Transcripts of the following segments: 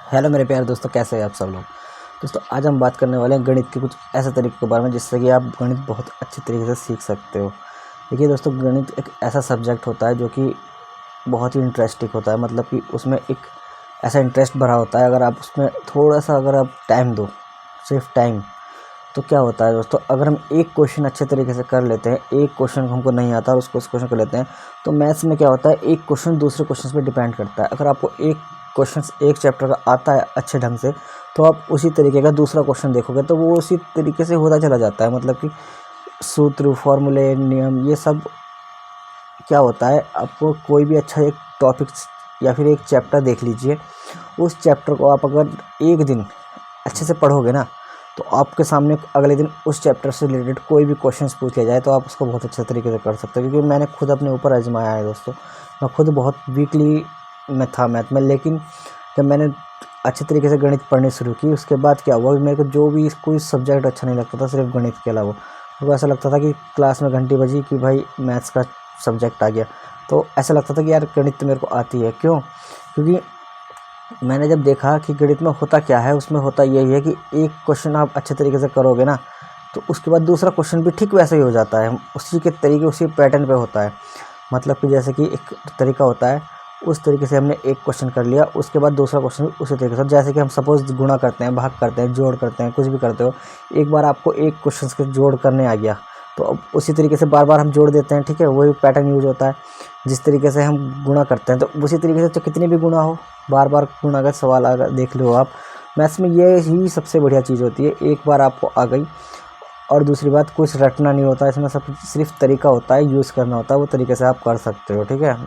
Hello मेरे प्यारे दोस्तों, कैसे हैं आप सब लोग। दोस्तों आज हम बात करने वाले हैं गणित के कुछ ऐसे तरीके के बारे में जिससे कि आप गणित बहुत अच्छे तरीके से सीख सकते हो। देखिए दोस्तों, गणित एक ऐसा सब्जेक्ट होता है जो कि बहुत ही इंटरेस्टिंग होता है। मतलब कि उसमें एक ऐसा इंटरेस्ट भरा होता है। अगर आप उसमें थोड़ा सा अगर आप टाइम दो, सिर्फ टाइम, तो क्या होता है दोस्तों, अगर हम एक क्वेश्चन अच्छे तरीके से कर लेते हैं, एक क्वेश्चन हमको नहीं आता और उसको उस क्वेश्चन कर लेते हैं, तो मैथ्स में क्या होता है, एक क्वेश्चन दूसरे क्वेश्चन पे डिपेंड करता है। अगर आपको एक क्वेश्चन एक चैप्टर का आता है अच्छे ढंग से, तो आप उसी तरीके का दूसरा क्वेश्चन देखोगे तो वो उसी तरीके से होता चला जाता है। मतलब कि सूत्र, फॉर्मूले, नियम, ये सब क्या होता है, आपको कोई भी अच्छा एक टॉपिक या फिर एक चैप्टर देख लीजिए। उस चैप्टर को आप अगर एक दिन अच्छे से पढ़ोगे ना, तो आपके सामने अगले दिन उस चैप्टर से रिलेटेड कोई भी क्वेश्चंस पूछ लिया जाए तो आप उसको बहुत अच्छे तरीके से कर सकते हो। क्योंकि मैंने खुद अपने ऊपर आजमाया है दोस्तों। मैं खुद बहुत वीकली में था मैथ में, लेकिन जब मैंने अच्छे तरीके से गणित पढ़नी शुरू की, उसके बाद क्या हुआ कि मेरे को जो भी कोई सब्जेक्ट अच्छा नहीं लगता था सिर्फ गणित के अलावा। मेरे को ऐसा लगता था कि क्लास में घंटी बजी कि भाई मैथ्स का सब्जेक्ट आ गया, तो ऐसा लगता था कि यार गणित तो मेरे को आती है। क्यों? क्योंकि मैंने जब देखा कि गणित में होता क्या है, उसमें होता यही है कि एक क्वेश्चन आप अच्छे तरीके से करोगे ना, तो उसके बाद दूसरा क्वेश्चन भी ठीक वैसा ही हो जाता है, उसी के तरीके उसी पैटर्न पे होता है। मतलब कि जैसे कि एक तरीका होता है, उस तरीके से हमने एक क्वेश्चन कर लिया, उसके बाद दूसरा क्वेश्चन भी उसी तरीके से। जैसे कि हम सपोज गुणा करते हैं, भाग करते हैं, जोड़ करते हैं, कुछ भी करते हो, एक बार आपको एक क्वेश्चन के जोड़ करने आ गया, तो अब उसी तरीके से बार बार हम जोड़ देते हैं। ठीक है, वही पैटर्न यूज होता है। जिस तरीके से हम गुणा करते हैं, तो उसी तरीके से तो कितनी भी गुणा हो, बार बार गुणा का सवाल अगर देख लो आप, मैथ्स में ये ही सबसे बढ़िया चीज़ होती है। एक बार आपको आ गई, और दूसरी बात, कुछ रटना नहीं होता इसमें, सब सिर्फ तरीका होता है, यूज़ करना होता है, वो तरीके से आप कर सकते हो। ठीक है,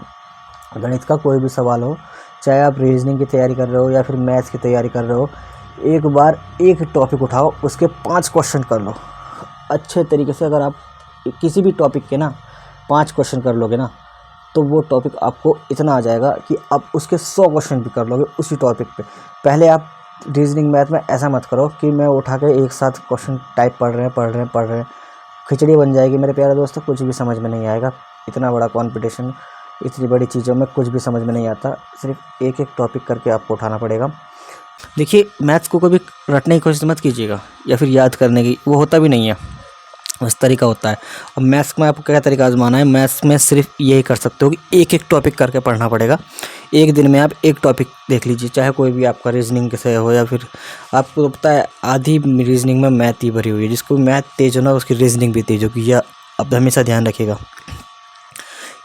गणित का कोई भी सवाल हो, चाहे आप रीजनिंग की तैयारी कर रहे हो या फिर मैथ्स की तैयारी कर रहे हो, एक बार एक टॉपिक उठाओ, उसके 5 क्वेश्चन कर लो अच्छे तरीके से। अगर आप किसी भी टॉपिक के ना 5 क्वेश्चन कर लोगे ना, तो वो टॉपिक आपको इतना आ जाएगा कि आप उसके 100 क्वेश्चन भी कर लोगे उसी टॉपिक पे। पहले आप रीजनिंग मैथ में ऐसा मत करो कि मैं उठा के एक साथ क्वेश्चन टाइप पढ़ रहे हैं, खिचड़ी बन जाएगी मेरे प्यारे दोस्तों, कुछ भी समझ में नहीं आएगा। इतना बड़ा कंपटीशन, इतनी बड़ी चीज़ों में कुछ भी समझ में नहीं आता। सिर्फ एक एक टॉपिक करके आपको उठाना पड़ेगा। देखिए, मैथ्स को कभी रटने की कोशिश मत कीजिएगा या फिर याद करने की, वो होता भी नहीं है, बस तरीका होता है। अब मैथ्स में आपको क्या तरीका आजमाना है, मैथ्स में सिर्फ यही कर सकते हो कि एक एक टॉपिक करके पढ़ना पड़ेगा। एक दिन में आप एक टॉपिक देख लीजिए, चाहे कोई भी आपका रीजनिंग से हो या फिर आपको पता है आधी रीजनिंग में मैथ ही भरी हुई है। जिसको मैथ तेज हो ना, उसकी रीजनिंग भी तेज होगी, यह अब हमेशा ध्यान रखिएगा।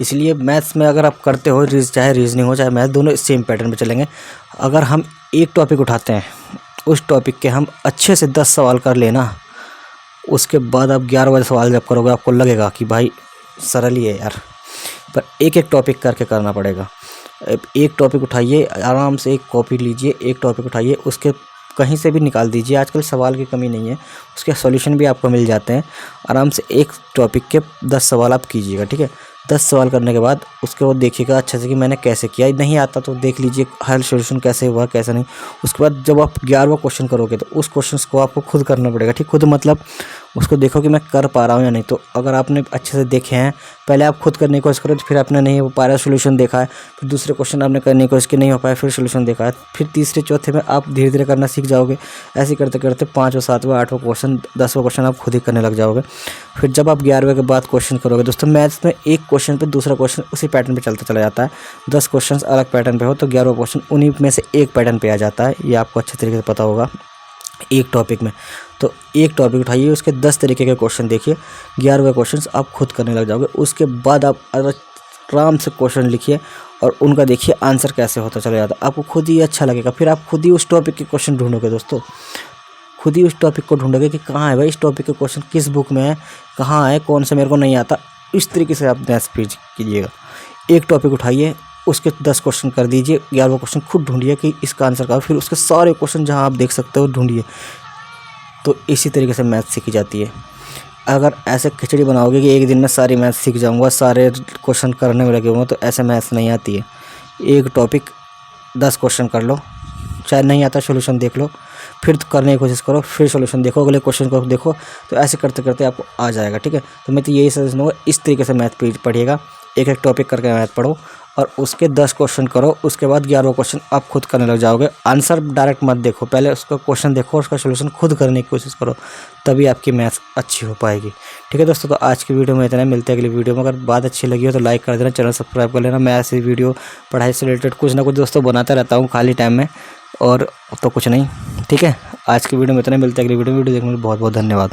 इसलिए मैथ्स में अगर आप करते हो, चाहे रीजनिंग हो चाहे मैथ, दोनों सेम पैटर्न पे चलेंगे। अगर हम एक टॉपिक उठाते हैं, उस टॉपिक के हम अच्छे से 10 सवाल कर लेना, उसके बाद आप 11 वाले सवाल जब करोगे, आपको लगेगा कि भाई सरल ही है यार। पर एक एक टॉपिक करके करना पड़ेगा। एक टॉपिक उठाइए, आराम से एक कॉपी लीजिए, एक टॉपिक उठाइए, उसके कहीं से भी निकाल दीजिए। आजकल सवाल की कमी नहीं है, उसके सॉल्यूशन भी आपको मिल जाते हैं। आराम से एक टॉपिक के 10 सवाल आप कीजिएगा। ठीक है, 10 सवाल करने के बाद उसके बाद देखिएगा अच्छे से कि मैंने कैसे किया। नहीं आता तो देख लीजिए हर सॉल्यूशन कैसे हुआ कैसे नहीं। उसके बाद जब आप 11वां क्वेश्चन करोगे, तो उस क्वेश्चन को आपको खुद करना पड़ेगा। ठीक, खुद मतलब उसको देखो कि मैं कर पा रहा हूँ या नहीं। तो अगर आपने अच्छे से देखे हैं, पहले आप खुद करने की कोशिश करो, फिर आपने नहीं हो पा रहा सोल्यूशन देखा है, फिर दूसरे क्वेश्चन आपने करने की कोशिश की, नहीं हो पाया, फिर सोल्यूशन देखा है, फिर तीसरे चौथे में आप धीरे धीरे करना सीख जाओगे। ऐसे करते करते 5वां 7वां 8वां क्वेश्चन 10वां क्वेश्चन आप खुद ही करने लग जाओगे। फिर जब आप 11वें के बाद क्वेश्चन करोगे दोस्तों, मैथ्स में एक क्वेश्चन पे दूसरा क्वेश्चन उसी पैटर्न पे चलता चला जाता है। 10 क्वेश्चन अलग पैटर्न पे हो तो 11वां क्वेश्चन उन्हीं में से एक पैटर्न पे आ जाता है। ये आपको अच्छे तरीके से पता होगा एक टॉपिक में। तो एक टॉपिक उठाइए, उसके 10 तरीके के क्वेश्चन देखिए, 11वें क्वेश्चन आप खुद करने लग जाओगे। उसके बाद आप आराम से क्वेश्चन लिखिए और उनका देखिए आंसर कैसे होता चला जाता है, आपको खुद ही अच्छा लगेगा। फिर आप खुद ही उस टॉपिक के क्वेश्चन ढूंढोगे दोस्तों, खुद ही उस टॉपिक को ढूंढोगे कि कहाँ है भाई इस टॉपिक के क्वेश्चन, किस बुक में है, कहाँ है, कौन सा मेरे को नहीं आता। इस तरीके से आप मैथ्स कीजिएगा। एक टॉपिक उठाइए, उसके 10 क्वेश्चन कर दीजिए, 11वां क्वेश्चन खुद ढूंढिए कि इसका आंसर क्या है, फिर उसके सारे क्वेश्चन जहाँ आप देख सकते हो ढूंढिए। तो इसी तरीके से मैथ्स सीखी जाती है। अगर ऐसे खिचड़ी बनाओगे कि एक दिन में सारी मैथ्स सीख जाऊंगा, सारे क्वेश्चन करने में लगे हुए, तो ऐसे मैथ्स नहीं आती है। एक टॉपिक 10 क्वेश्चन कर लो, चाहे नहीं आता सोल्यूशन देख लो, फिर करने की कोशिश करो, फिर सोल्यूशन देखो, अगले क्वेश्चन को देखो, तो ऐसे करते करते आपको आ जाएगा। ठीक है, तो मैं तो यही सजेशन दूंगा, इस तरीके से मैथ पढ़िएगा, एक एक टॉपिक करके मैथ पढ़ो और उसके 10 क्वेश्चन करो, उसके बाद 11वां क्वेश्चन आप खुद करने लग जाओगे। आंसर डायरेक्ट मत देखो, पहले उसका क्वेश्चन देखो और उसका सोल्यूशन खुद करने की कोशिश करो, तभी आपकी मैथ्स अच्छी हो पाएगी। ठीक है दोस्तों, तो आज की वीडियो में इतना, मिलते हैं अगली वीडियो में। अगर बात अच्छी लगी हो तो लाइक कर देना, चैनल सब्सक्राइब कर लेना। मैं ऐसी वीडियो पढ़ाई से रिलेटेड कुछ ना कुछ दोस्तों बनाता रहता हूँ खाली टाइम में, और तो कुछ नहीं। ठीक है, आज की वीडियो में इतना, मिलते हैं अगली वीडियो में। वीडियो देखने के लिए बहुत बहुत धन्यवाद।